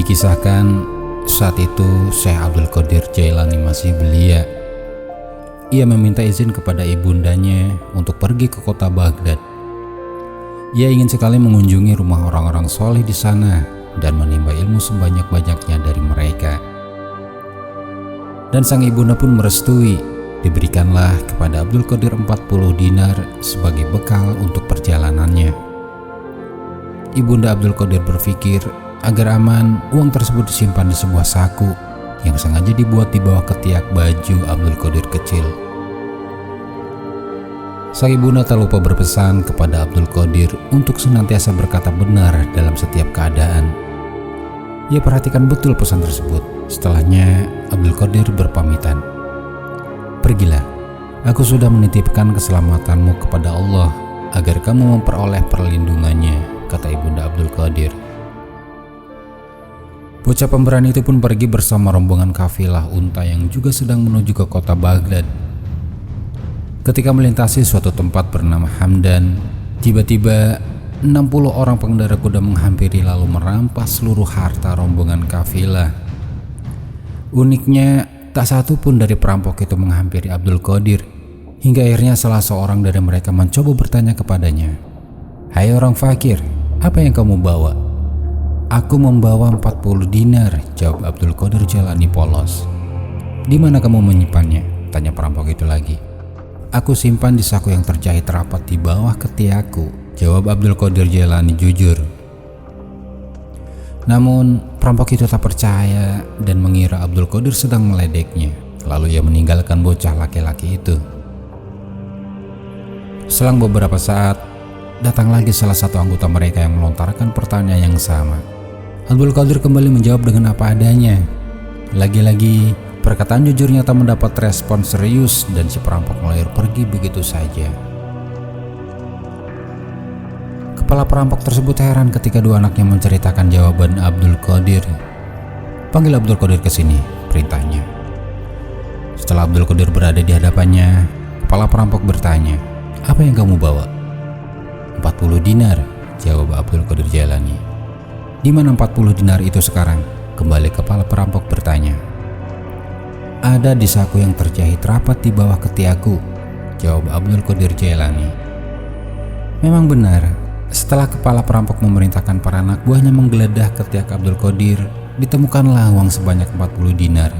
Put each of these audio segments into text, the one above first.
Dikisahkan saat itu Syekh Abdul Qadir Jailani masih belia. Ia meminta izin kepada ibundanya untuk pergi ke kota Baghdad. Ia ingin sekali mengunjungi rumah orang-orang soleh di sana dan menimba ilmu sebanyak-banyaknya dari mereka. Dan sang ibunda pun merestui. Diberikanlah kepada Abdul Qadir 40 dinar sebagai bekal untuk perjalanannya. Ibunda Abdul Qadir berpikir agar aman, uang tersebut disimpan di sebuah saku yang sengaja dibuat di bawah ketiak baju Abdul Qadir kecil. Sang ibunda tak lupa berpesan kepada Abdul Qadir untuk senantiasa berkata benar dalam setiap keadaan. Ia perhatikan betul pesan tersebut. Setelahnya Abdul Qadir berpamitan. "Pergilah, aku sudah menitipkan keselamatanmu kepada Allah agar kamu memperoleh perlindungannya," kata ibunda Abdul Qadir. Bocah pemberani itu pun pergi bersama rombongan kafilah unta yang juga sedang menuju ke kota Baghdad. Ketika melintasi suatu tempat bernama Hamdan, tiba-tiba 60 orang pengendara kuda menghampiri lalu merampas seluruh harta rombongan kafilah. Uniknya, tak satu pun dari perampok itu menghampiri Abdul Qadir, hingga akhirnya salah seorang dari mereka mencoba bertanya kepadanya, "Hai orang fakir, apa yang kamu bawa?" "Aku membawa 40 dinar," jawab Abdul Qadir Jailani polos. "Di mana kamu menyimpannya?" tanya perampok itu lagi. "Aku simpan di saku yang terjahit rapat di bawah ketiakku," jawab Abdul Qadir Jailani jujur. Namun perampok itu tak percaya dan mengira Abdul Qadir sedang meledeknya. Lalu ia meninggalkan bocah laki-laki itu. Selang beberapa saat, datang lagi salah satu anggota mereka yang melontarkan pertanyaan yang sama. Abdul Qadir kembali menjawab dengan apa adanya. Lagi-lagi perkataan jujurnya tak mendapat respon serius dan si perampok melayar pergi begitu saja. Kepala perampok tersebut heran ketika dua anaknya menceritakan jawaban Abdul Qadir. "Panggil Abdul Qadir ke sini," perintahnya. Setelah Abdul Qadir berada di hadapannya, kepala perampok bertanya, "Apa yang kamu bawa?" 40 dinar, jawab Abdul Qadir Jailani. "Di mana 40 dinar itu sekarang?" kembali kepala perampok bertanya. "Ada di saku yang terjahit rapat di bawah ketiakku," jawab Abdul Qadir Jailani. Memang benar, setelah kepala perampok memerintahkan para anak buahnya menggeledah ketiak Abdul Qadir, ditemukanlah uang sebanyak 40 dinar.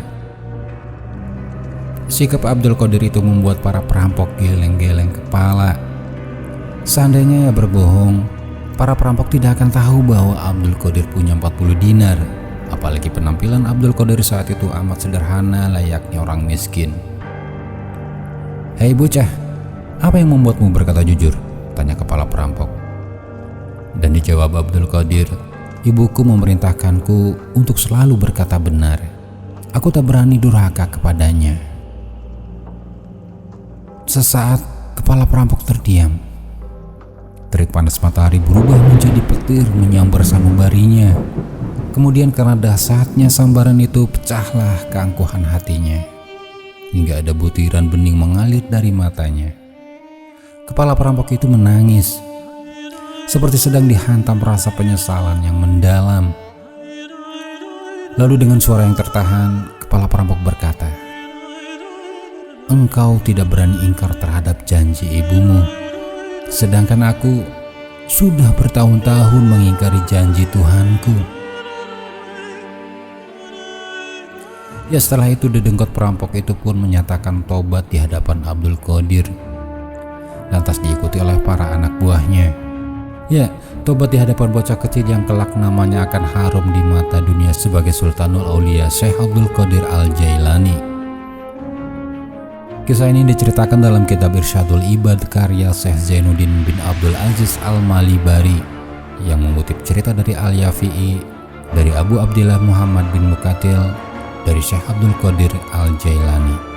Sikap Abdul Qadir itu membuat para perampok geleng-geleng kepala. Seandainya ia berbohong, para perampok tidak akan tahu bahwa Abdul Qadir punya 40 dinar. Apalagi penampilan Abdul Qadir saat itu amat sederhana layaknya orang miskin. "Hei bocah, apa yang membuatmu berkata jujur?" tanya kepala perampok. Dan dijawab Abdul Qadir, "Ibuku memerintahkanku untuk selalu berkata benar. Aku tak berani durhaka kepadanya." Sesaat kepala perampok terdiam. Terik panas matahari berubah menjadi petir menyambar sanubarinya. Kemudian karena dahsyatnya sambaran itu, pecahlah keangkuhan hatinya, hingga ada butiran bening mengalir dari matanya. Kepala perampok itu menangis, seperti sedang dihantam rasa penyesalan yang mendalam. Lalu dengan suara yang tertahan, kepala perampok berkata, "Engkau tidak berani ingkar terhadap janji ibumu. Sedangkan aku sudah bertahun-tahun mengingkari janji Tuhanku." Ya, setelah itu dedengkot perampok itu pun menyatakan tobat di hadapan Abdul Qadir. Lantas diikuti oleh para anak buahnya. Ya, tobat di hadapan bocah kecil yang kelak namanya akan harum di mata dunia sebagai Sultanul Aulia Syekh Abdul Qadir Al-Jailani. Kisah ini diceritakan dalam kitab Irsyadul Ibad karya Syekh Zainuddin bin Abdul Aziz Al-Malibari yang mengutip cerita dari Al-Yafi'i, dari Abu Abdillah Muhammad bin Muqatil, dari Syekh Abdul Qadir Al-Jailani.